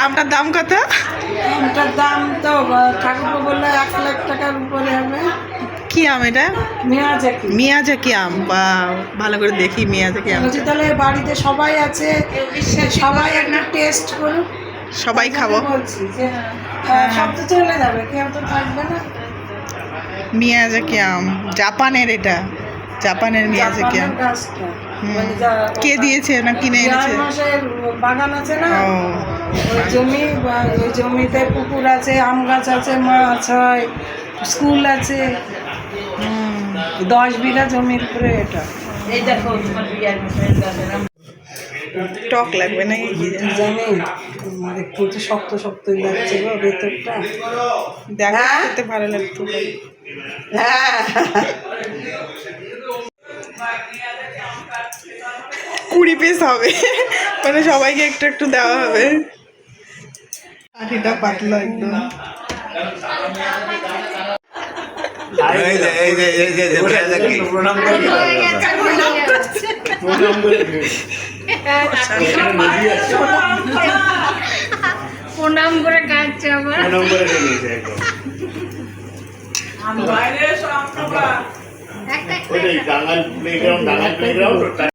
আমটার দাম কত? আমটার দাম তো ঠাকুর বললে 1 লাখ টাকার উপরে হবে। কি আম এটা? মিয়াজাকি। মিয়াজাকি আম। বা ভালো করে দেখি মিয়াজাকি আম। বলছি তাহলে বাড়িতে সবাই আছে, সবাই একটা টেস্ট করুন। সবাই খাবো। বলছি যে সব তো চলে যাবে, কেউ তো থাকবে না। মিয়াজাকি আম জাপানের, এটা জাপানের মিয়াজাকি আম। জাপানের গাছটা মানে কে দিয়েছে না কিনে এনেছে? মাসের বাগান আছে না, ও ওই জমি, ওই জমিতে পুকুর আছে, আম গাছ আছে, মাছ হয়, স্কুল আছে। 10 বিঘা জমির উপরে এটা। এই দেখো টক লাগবে না কি জানি, আমার একটু তো শক্ত শক্তই লাগছে গো ভেতরটা। দেখা খেতে ভালো লাগতো। হ্যাঁ 20 পিস হবে, মানে সবাইকে একটু একটু দেওয়া হবে। কাঠিটা পাতলা একদম। প্রণাম করে কাটছে আবার। ওইটাই ডাঙ্গাল প্লেগ্রাউন্ড